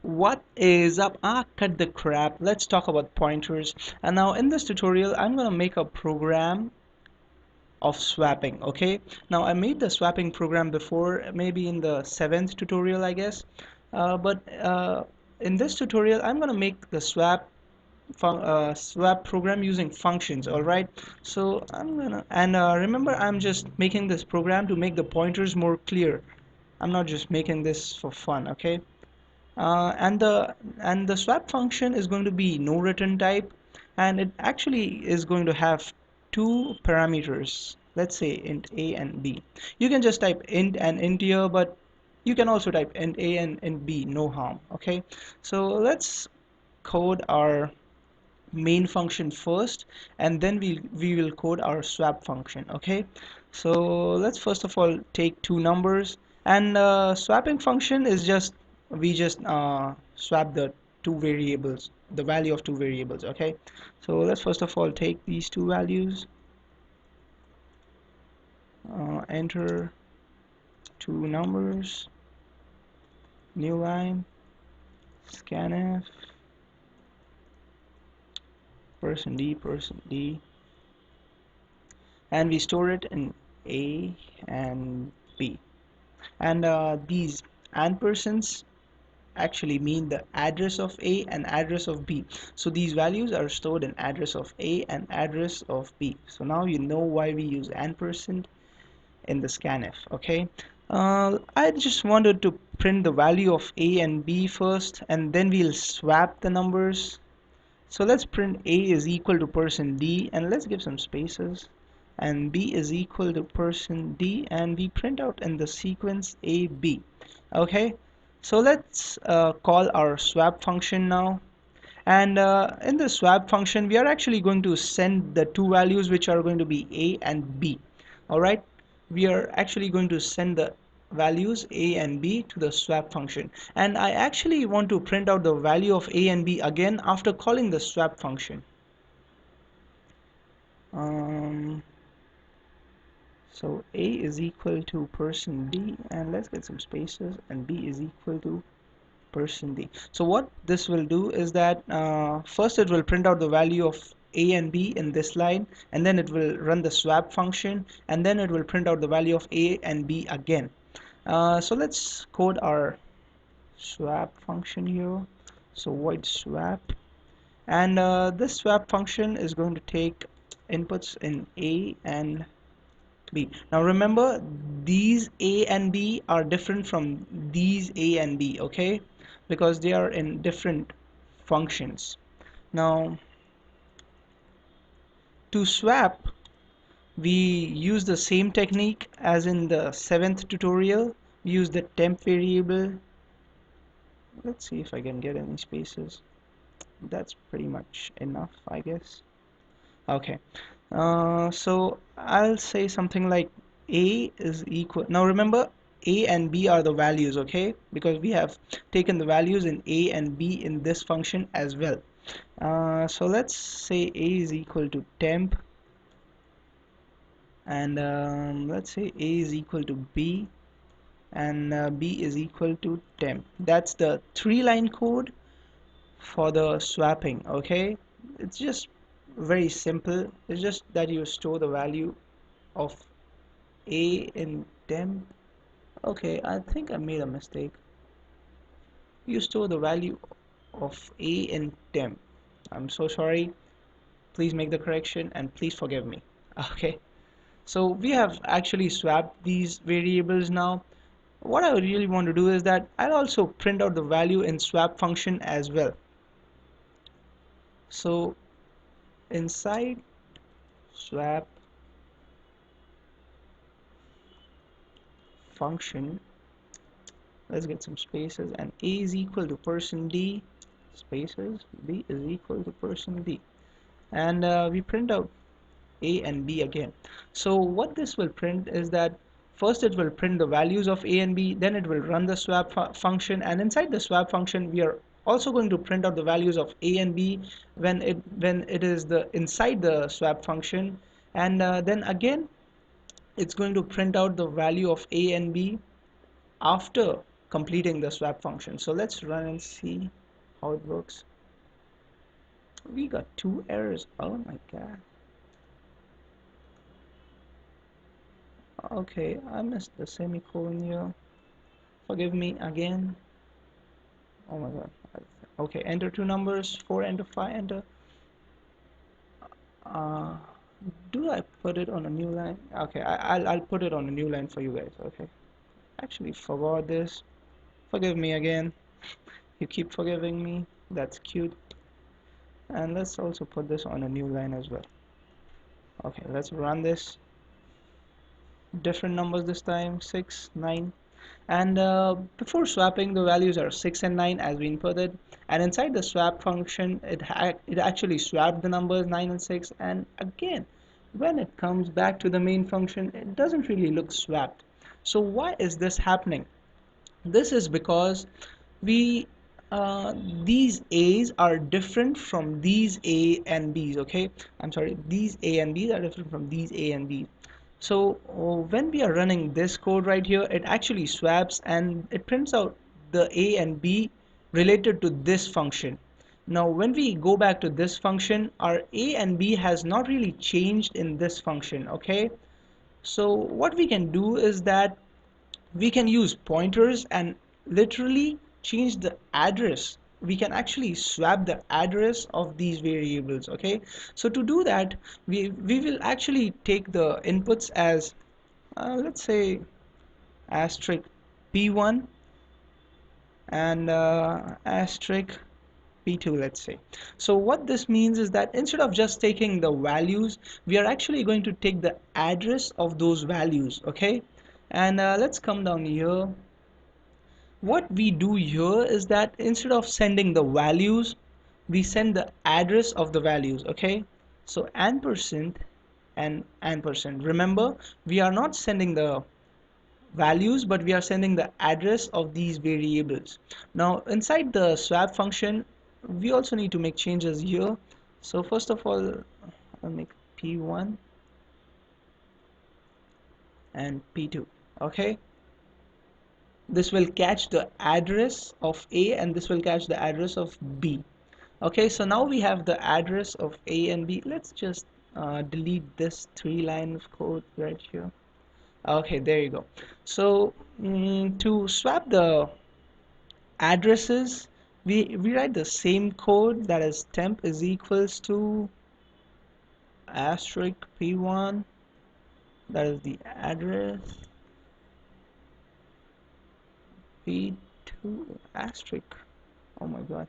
What is up? Cut the crap. Let's talk about pointers. And now in this tutorial, I'm gonna make a program of swapping. Okay. Now I made the swapping program before, maybe in the 7th tutorial, I guess. But in this tutorial, I'm gonna make the swap program using functions. All right. So I'm gonna remember, I'm just making this program to make the pointers more clear. I'm not just making this for fun. Okay. And the swap function is going to be no return type, and it actually is going to have two parameters. Let's say int a and b. You can just type int and int here, but you can also type int a and int b, no harm. Okay, so let's code our main function first, and then we will code our swap function. Okay, so let's first of all take two numbers, and swapping function is just, we just swap the two variables, the value of two variables. Okay, so let's first of all take these two values, enter two numbers, new line, scanf, %d, and we store it in a and b. And these ampersands actually mean the address of A and address of B. So these values are stored in address of A and address of B. So now you know why we use ampersand in the scanf. Okay. I just wanted to print the value of A and B first, and then we'll swap the numbers. So let's print A is equal to %d, and let's give some spaces, and B is equal to %d, and we print out in the sequence AB. Okay, so let's call our swap function now. And in the swap function, we are actually going to send the two values which are going to be A and B. All right, we are actually going to send the values A and B to the swap function, and I actually want to print out the value of A and B again after calling the swap function. um, so A is equal to %d, and let's get some spaces, and B is equal to %d. So what this will do is that first it will print out the value of A and B in this line, and then it will run the swap function, and then it will print out the value of A and B again. So let's code our swap function here. So void swap, and this swap function is going to take inputs in A and B. Now remember, these A and B are different from these A and B, okay? Because they are in different functions. Now, to swap, we use the same technique as in the 7th tutorial. We use the temp variable. Let's see if I can get any spaces. That's pretty much enough, I guess. Okay. So I'll say something like A is equal. Now remember, A and B are the values, okay? Because we have taken the values in A and B in this function as well. So let's say A is equal to temp, and let's say A is equal to B, and B is equal to temp. That's the 3-line code for the swapping. Okay, it's just very simple. It's just that you store the value of A in temp. Okay, I think I made a mistake. You store the value of A in temp. I'm so sorry. Please make the correction and please forgive me. Okay, so we have actually swapped these variables now. What I really want to do is that I'll also print out the value in swap function as well. So inside swap function, let's get some spaces, and A is equal to %d, spaces, B is equal to %d, and we print out A and B again. So what this will print is that first it will print the values of A and B, then it will run the swap function, and inside the swap function we are also going to print out the values of A and B when it is the inside the swap function, and then again it's going to print out the value of A and B after completing the swap function. So let's run and see how it works. We got two errors. Oh my god. Okay, I missed the semicolon here. Forgive me again. Oh my god. Okay, enter two numbers, 4, enter 5, enter. Uh, do I put it on a new line? Okay, I'll put it on a new line for you guys. Okay. Actually forgot this. Forgive me again. You keep forgiving me. That's cute. And let's also put this on a new line as well. Okay, let's run this. Different numbers this time, 6, 9. And before swapping, the values are 6 and 9 as we inputted. And inside the swap function, it actually swapped the numbers 9 and 6. And again, when it comes back to the main function, it doesn't really look swapped. So why is this happening? This is because we these A's are different from these A and B's. Okay, I'm sorry, these A and B's are different from these A and B's. So when we are running this code right here, it actually swaps and it prints out the A and B related to this function. Now when we go back to this function, our A and B has not really changed in this function. Okay, so what we can do is that we can use pointers and literally change the address. We can actually swap the address of these variables. Okay, so to do that, we will actually take the inputs as let's say asterisk p1 and asterisk p2, let's say. So what this means is that instead of just taking the values, we are actually going to take the address of those values. Okay, and let's come down here. What we do here is that instead of sending the values, we send the address of the values. Okay, so ampersand and ampersand. Remember, we are not sending the values, but we are sending the address of these variables. Now inside the swap function, we also need to make changes here. So first of all, I'll make p1 and p2. Okay, this will catch the address of A and this will catch the address of B. Okay, so now we have the address of A and B. Let's just delete this 3 line of code right here. Okay, there you go. So to swap the addresses, we write the same code, that is temp is equals to asterisk p1, that is the address, p2 asterisk, oh my god,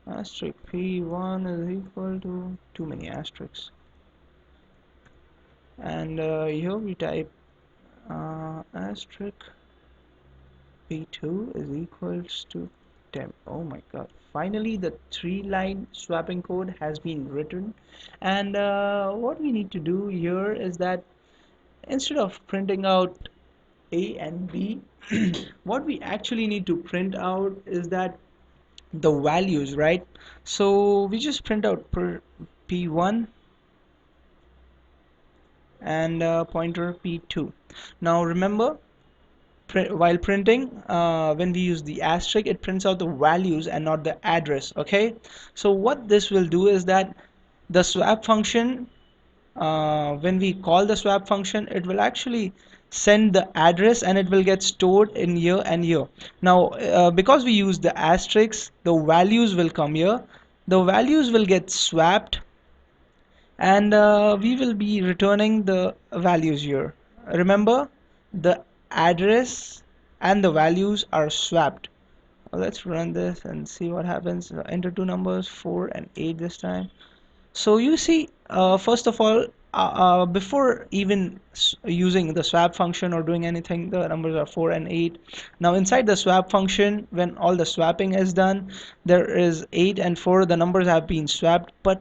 asterisk p1 is equal to too many asterisks, and here we type asterisk p2 is equals to temp. Oh my god, finally the 3 line swapping code has been written. And what we need to do here is that instead of printing out A and B, what we actually need to print out is that the values, right? So we just print out per p1 and pointer p2. Now remember, while printing, when we use the asterisk, it prints out the values and not the address. Okay, so what this will do is that the swap function, when we call the swap function, it will actually send the address and it will get stored in here and here. Now because we use the asterisk, the values will come here, the values will get swapped, and we will be returning the values here. Remember, the address and the values are swapped. Let's run this and see what happens. Enter two numbers, 4 and 8 this time. So you see, first of all, before even using the swap function or doing anything, the numbers are 4 and 8. Now inside the swap function, when all the swapping is done, there is 8 and 4, the numbers have been swapped, but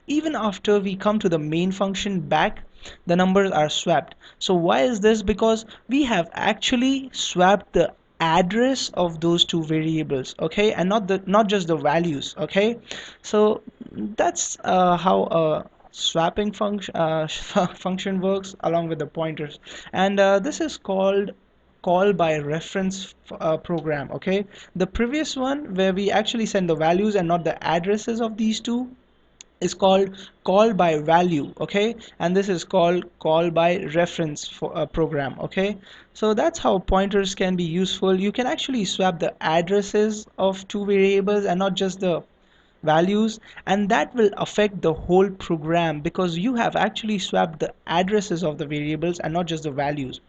even after we come to the main function back, the numbers are swapped. So why is this? Because we have actually swapped the address of those two variables, okay, and not just the values. Okay, so that's how a swapping function function works along with the pointers. And this is called call by reference program. Okay, the previous one where we actually send the values and not the addresses of these two is called call by value. Okay, and this is called call by reference for a program. Okay, so that's how pointers can be useful. You can actually swap the addresses of two variables and not just the values, and that will affect the whole program because you have actually swapped the addresses of the variables and not just the values.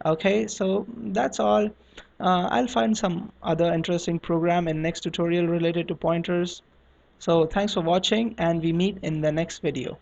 Okay, so that's all. I'll find some other interesting program in next tutorial related to pointers. So thanks for watching, and we meet in the next video.